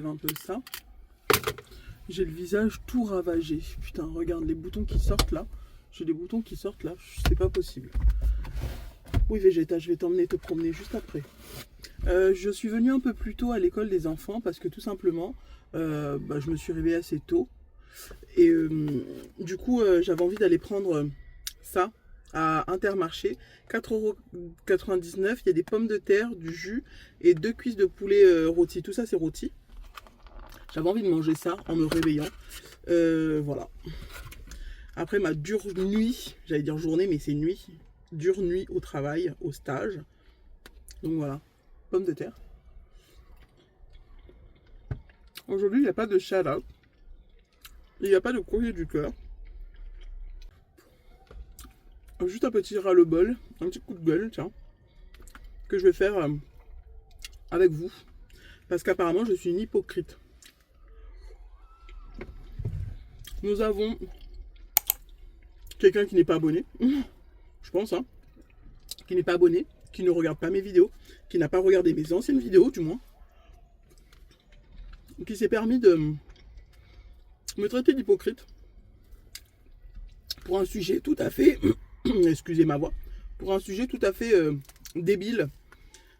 j'enlève un peu ça. J'ai le visage tout ravagé. Putain, regarde les boutons qui sortent là. J'ai des boutons qui sortent là. C'est pas possible. Oui, Végéta, je vais t'emmener te promener juste après. Je suis venue un peu plus tôt à l'école des enfants parce que tout simplement, je me suis réveillée assez tôt. Et du coup, j'avais envie d'aller prendre ça à Intermarché. 4,99 €. Il y a des pommes de terre, du jus et 2 cuisses de poulet rôti. Tout ça, c'est rôti. J'avais envie de manger ça en me réveillant. Voilà. Après ma dure nuit, j'allais dire journée, mais c'est nuit. Dure nuit au travail, au stage. Donc voilà, pommes de terre. Aujourd'hui, il n'y a pas de shout-out. Il n'y a pas de courrier du cœur. Juste un petit ras-le-bol, un petit coup de gueule, tiens, que je vais faire avec vous. Parce qu'apparemment, je suis une hypocrite. Nous avons quelqu'un qui n'est pas abonné, je pense, hein, qui n'est pas abonné, qui ne regarde pas mes vidéos, qui n'a pas regardé mes anciennes vidéos, du moins, qui s'est permis de me traiter d'hypocrite pour un sujet tout à fait, excusez ma voix, pour un sujet tout à fait débile.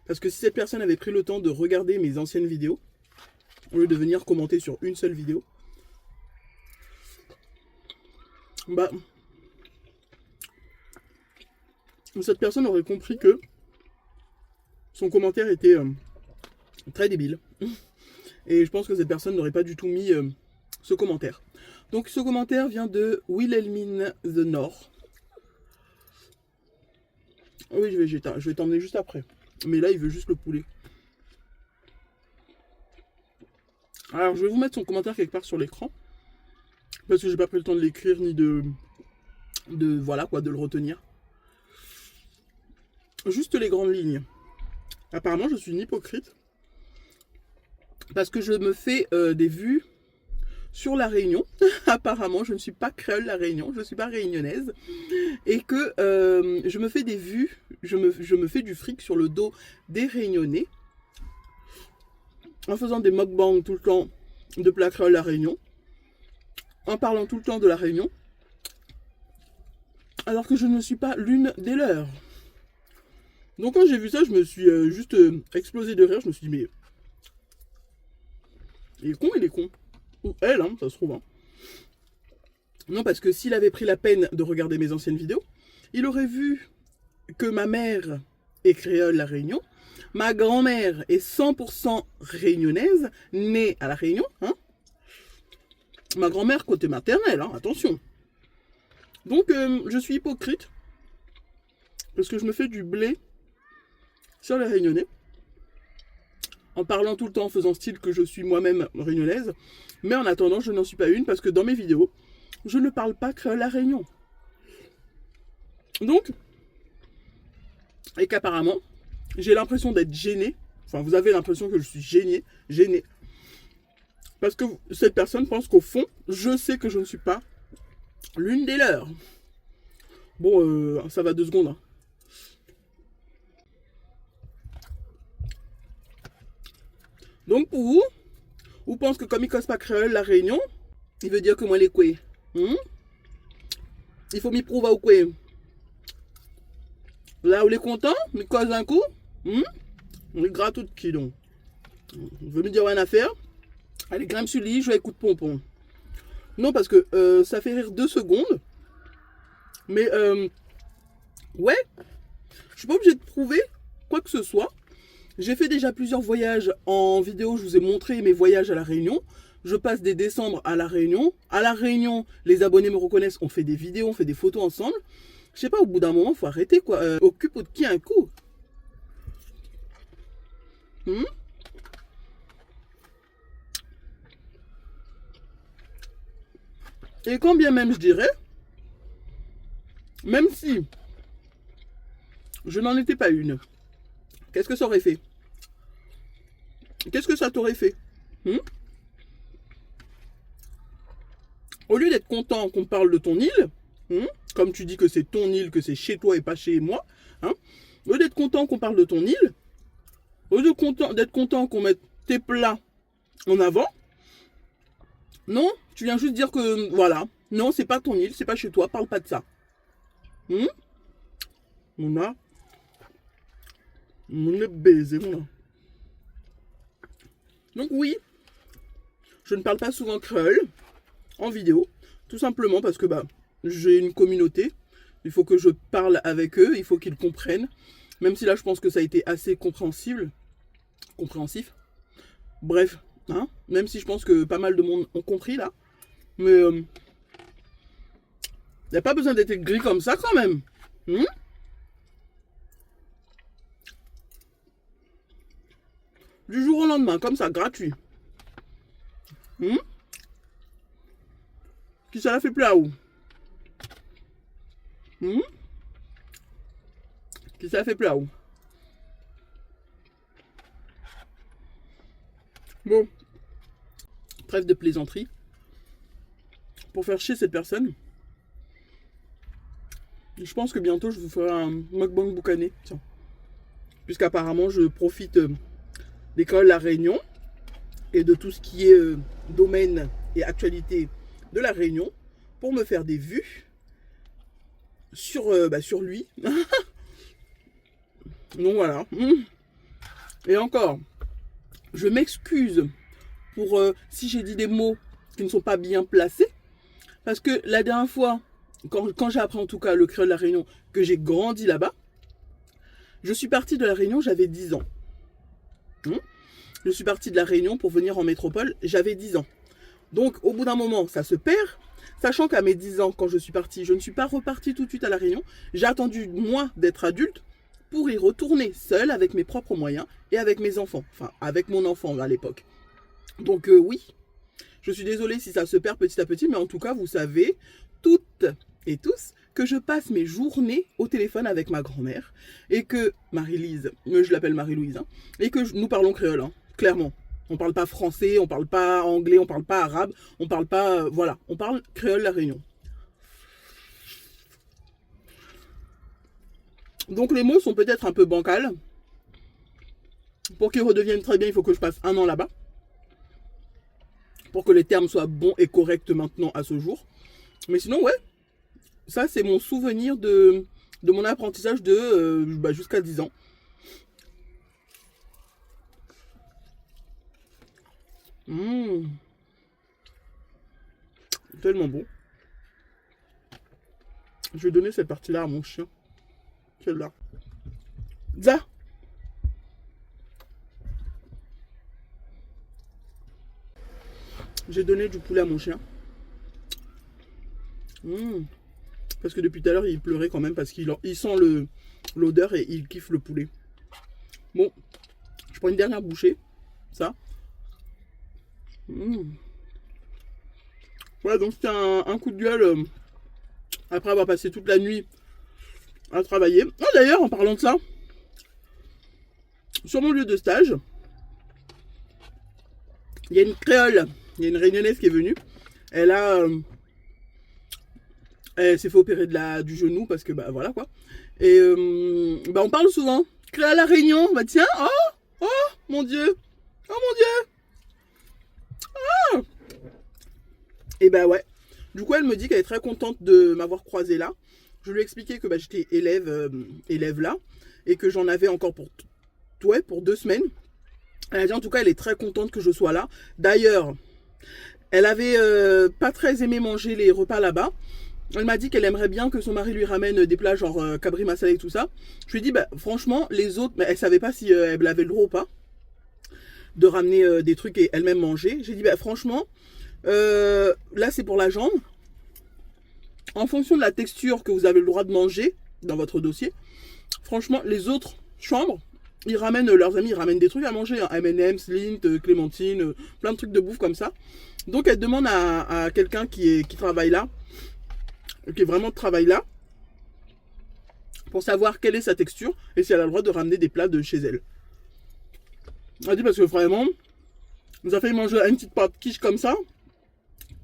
Parce que si cette personne avait pris le temps de regarder mes anciennes vidéos, au lieu de venir commenter sur une seule vidéo, bah, cette personne aurait compris que son commentaire était très débile. Et je pense que cette personne n'aurait pas du tout mis ce commentaire. Donc ce commentaire vient de Wilhelmine the Nord. Oui, je vais t'emmener juste après. Mais là, il veut juste le poulet. Alors, je vais vous mettre son commentaire quelque part sur l'écran. Parce que j'ai pas pris le temps de l'écrire ni de voilà quoi, de le retenir. Juste les grandes lignes. Apparemment, je suis une hypocrite. Parce que je me fais des vues sur la Réunion. Apparemment, je ne suis pas créole la Réunion. Je ne suis pas réunionnaise. Et que je me fais des vues. Je me fais du fric sur le dos des Réunionnais. En faisant des mukbangs tout le temps de plats créole la Réunion. En parlant tout le temps de la Réunion. Alors que je ne suis pas l'une des leurs. Donc quand j'ai vu ça, je me suis juste explosé de rire. Je me suis dit, mais... il est con. Ou elle, hein, ça se trouve. Hein. Non, parce que s'il avait pris la peine de regarder mes anciennes vidéos, il aurait vu que ma mère est créole la Réunion. Ma grand-mère est 100% réunionnaise, née à la Réunion. Hein. Ma grand-mère côté maternel, hein, attention. Donc, je suis hypocrite. Parce que je me fais du blé sur les Réunionnais. En parlant tout le temps, en faisant style que je suis moi-même réunionnaise. Mais en attendant, je n'en suis pas une parce que dans mes vidéos, je ne parle pas créole la Réunion. Donc, et qu'apparemment, j'ai l'impression d'être gênée. Enfin, vous avez l'impression que je suis gênée. Parce que cette personne pense qu'au fond, je sais que je ne suis pas l'une des leurs. Bon, ça va 2 secondes. Hein. Donc pour vous pensez que comme il cause pas créole la Réunion, il veut dire que moi les quoi il faut m'y prouver ou quoi. Là où les content, mais cause un coup, on est gras tout qui donc. Vous veut me dire une affaire? Allez, grimpe sur le lit, je vais écouter pompon. Non, parce que ça fait rire 2 secondes. Mais ouais, je suis pas obligée de prouver quoi que ce soit. J'ai fait déjà plusieurs voyages en vidéo, je vous ai montré mes voyages à la Réunion. Je passe des décembre à la Réunion. À la Réunion, les abonnés me reconnaissent, on fait des vidéos, on fait des photos ensemble. Je sais pas, au bout d'un moment, faut arrêter quoi. Occupe de qui un coup. Et quand bien même je dirais, même si je n'en étais pas une, qu'est-ce que ça aurait fait? Qu'est-ce que ça t'aurait fait? Au lieu d'être content qu'on parle de ton île, comme tu dis que c'est ton île, que c'est chez toi et pas chez moi, au lieu d'être content qu'on parle de ton île, au lieu d'être content qu'on mette tes plats en avant. Non, tu viens juste dire que, voilà. Non, c'est pas ton île, c'est pas chez toi, parle pas de ça. On a... On est baisé, on a. Donc oui, je ne parle pas souvent créole en vidéo, tout simplement parce que j'ai une communauté, il faut que je parle avec eux, il faut qu'ils comprennent, même si là je pense que ça a été assez compréhensif. Bref, hein, même si je pense que pas mal de monde ont compris là, mais il n'y a pas besoin d'être gris comme ça quand même. Du jour au lendemain, comme ça, gratuit. Qui ça la fait plus à où? Qui ça la fait plus à où? Bon, trêve de plaisanterie. Pour faire chier cette personne, je pense que bientôt je vous ferai un mukbang boucané. Tiens. Puisqu'apparemment je profite d'école La Réunion et de tout ce qui est domaine et actualité de La Réunion pour me faire des vues sur lui. Donc voilà. Et encore, je m'excuse pour si j'ai dit des mots qui ne sont pas bien placés. Parce que la dernière fois, quand j'ai appris en tout cas le créole de La Réunion, que j'ai grandi là-bas, je suis partie de La Réunion, j'avais 10 ans. Je suis partie de La Réunion pour venir en métropole, j'avais 10 ans. Donc au bout d'un moment, ça se perd. Sachant qu'à mes 10 ans, quand je suis partie, je ne suis pas repartie tout de suite à La Réunion. J'ai attendu, moi, d'être adulte pour y retourner seule avec mes propres moyens et avec mes enfants. Enfin, avec mon enfant à l'époque. Donc oui, je suis désolée si ça se perd petit à petit, mais en tout cas, vous savez, toutes et tous, que je passe mes journées au téléphone avec ma grand-mère et que Marie-Lise, je l'appelle Marie-Louise, hein, et que nous parlons créole, hein, clairement. On parle pas français, on parle pas anglais, on parle pas arabe, on parle pas... voilà, on parle créole La Réunion. Donc les mots sont peut-être un peu bancals. Pour qu'ils redeviennent très bien, il faut que je passe 1 an là-bas. Pour que les termes soient bons et corrects maintenant à ce jour. Mais sinon, ouais, ça c'est mon souvenir de mon apprentissage de jusqu'à 10 ans. Tellement bon. Je vais donner cette partie-là à mon chien. Celle-là. Ça. J'ai donné du poulet à mon chien. Parce que depuis tout à l'heure, il pleurait quand même parce qu'il sent l'odeur et il kiffe le poulet. Bon, je prends une dernière bouchée. Ça. Voilà, donc c'était un coup de gueule après avoir passé toute la nuit à travailler. Ah, d'ailleurs, en parlant de ça, sur mon lieu de stage, il y a une créole, il y a une réunionnaise qui est venue. Elle s'est fait opérer du genou parce que voilà quoi. Et on parle souvent créole La Réunion. Tiens, oh mon Dieu, oh mon Dieu. Et ouais. Du coup, elle me dit qu'elle est très contente de m'avoir croisée là. Je lui ai expliqué que j'étais élève là et que j'en avais encore pour 2 semaines. Elle a dit en tout cas, elle est très contente que je sois là. D'ailleurs, elle avait pas très aimé manger les repas là-bas. Elle m'a dit qu'elle aimerait bien que son mari lui ramène des plats genre cabri masala et tout ça. Je lui ai dit, franchement, les autres, elle savait pas si elle avait le droit ou pas de ramener des trucs et elle-même manger. J'ai dit, franchement, là c'est pour la jambe. En fonction de la texture que vous avez le droit de manger dans votre dossier, franchement, les autres chambres, ils ramènent leurs amis, ils ramènent des trucs à manger, hein, M&M's, Lindt, Clémentine, plein de trucs de bouffe comme ça. Donc elle demande à quelqu'un qui travaille là, qui est vraiment travaille là, pour savoir quelle est sa texture et si elle a le droit de ramener des plats de chez elle. Elle a dit parce que vraiment, nous a fait manger une petite pâte quiche comme ça,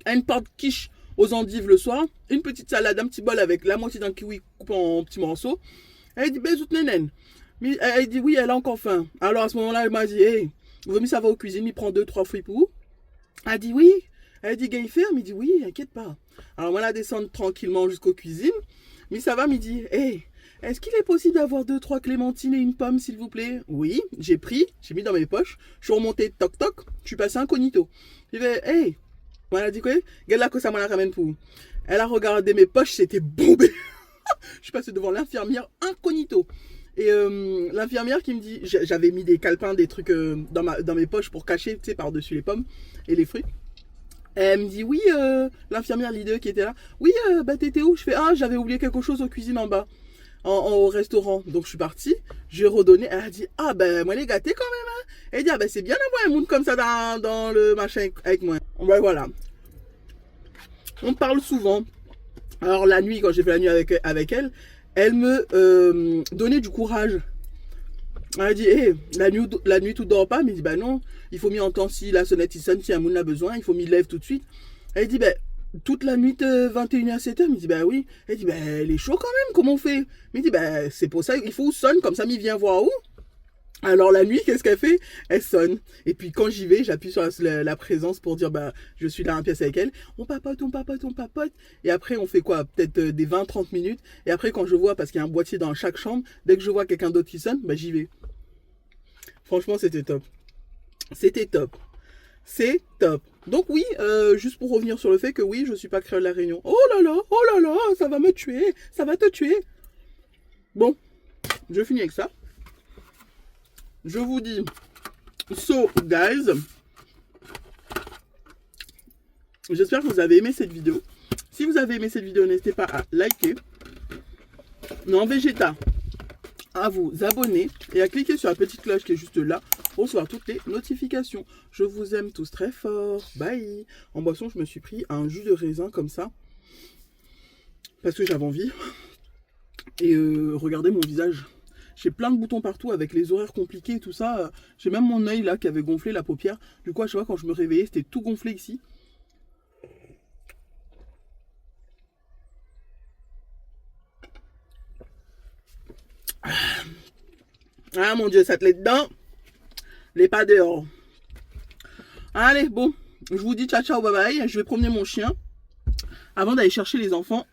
une pâte quiche aux endives le soir, une petite salade, un petit bol avec la moitié d'un kiwi coupé en petits morceaux. Elle dit, zout nénen. Mais elle dit, oui, elle a encore faim. Alors à ce moment-là, elle m'a dit, hey, Vomi, ça va aux cuisines, il prend 2-3 fruits pour vous. Elle dit oui. Elle dit gagne ferme, il dit oui, inquiète pas. Alors moi, la descendre tranquillement jusqu'aux cuisines. Mais ça va, il dit, hey, est-ce qu'il est possible d'avoir 2-3 clémentines et une pomme, s'il vous plaît? Oui, j'ai pris, j'ai mis dans mes poches. Je suis remonté, toc toc, je suis passé incognito. Je vais, hey, elle a dit quoi? Regarde là que ça m'en a ramène pour vous. Elle a regardé mes poches, c'était bombé. Je suis passé devant l'infirmière incognito. Et l'infirmière qui me dit, j'avais mis des calepins, des trucs dans mes poches pour cacher, tu sais, par-dessus les pommes et les fruits. Elle me dit, oui, l'infirmière leader qui était là, oui, bah t'étais où? Je fais, ah, j'avais oublié quelque chose aux cuisines en bas, au restaurant. Donc je suis partie, j'ai redonné. Elle a dit, ah, ben moi les gâtés quand même. Hein. Elle dit, ah, ben c'est bien d'avoir un monde comme ça dans le machin avec moi. Ben voilà. On parle souvent. Alors la nuit, quand j'ai fait la nuit avec elle, elle me donnait du courage. Elle a dit, hey, la nuit tout dort pas, mais il dit, bah non, il faut m'y entendre si la sonnette il sonne, si un monde a besoin, il faut m'y lève tout de suite. Elle dit, bah, toute la nuit 21h à 7h, il dit, bah oui. Elle dit, bah, elle est chaud quand même, comment on fait? Mais il dit, bah, c'est pour ça, il faut sonne, comme ça, m'y vient voir où? Alors la nuit, qu'est-ce qu'elle fait? Elle sonne. Et puis quand j'y vais, j'appuie sur la présence pour dire bah je suis là en pièce avec elle. On papote, on papote, on papote. Et après on fait quoi? Peut-être des 20-30 minutes. Et après quand je vois, parce qu'il y a un boîtier dans chaque chambre, dès que je vois quelqu'un d'autre qui sonne, bah j'y vais. Franchement c'était top. C'était top. C'est top. Donc oui, juste pour revenir sur le fait que oui, je suis pas créole de la Réunion. Oh là là, ça va me tuer. Ça va te tuer. Bon, je finis avec ça. Je vous dis, so guys, j'espère que vous avez aimé cette vidéo. Si vous avez aimé cette vidéo, n'hésitez pas à liker, non Vegeta, à vous abonner et à cliquer sur la petite cloche qui est juste là pour recevoir toutes les notifications. Je vous aime tous très fort. Bye. En boisson, je me suis pris un jus de raisin comme ça parce que j'avais envie. Et regardez mon visage. J'ai plein de boutons partout avec les horaires compliqués et tout ça. J'ai même mon œil là qui avait gonflé la paupière. Du coup, à chaque fois quand je me réveillais, c'était tout gonflé ici. Ah mon Dieu, ça te l'est dedans. Les pas dehors. Allez, bon. Je vous dis ciao ciao, bye bye. Je vais promener mon chien. Avant d'aller chercher les enfants.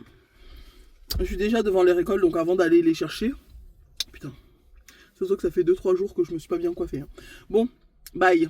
Je suis déjà devant leur école, donc avant d'aller les chercher. Putain. C'est sûr que ça fait 2-3 jours que je me suis pas bien coiffée. Hein. Bon, bye.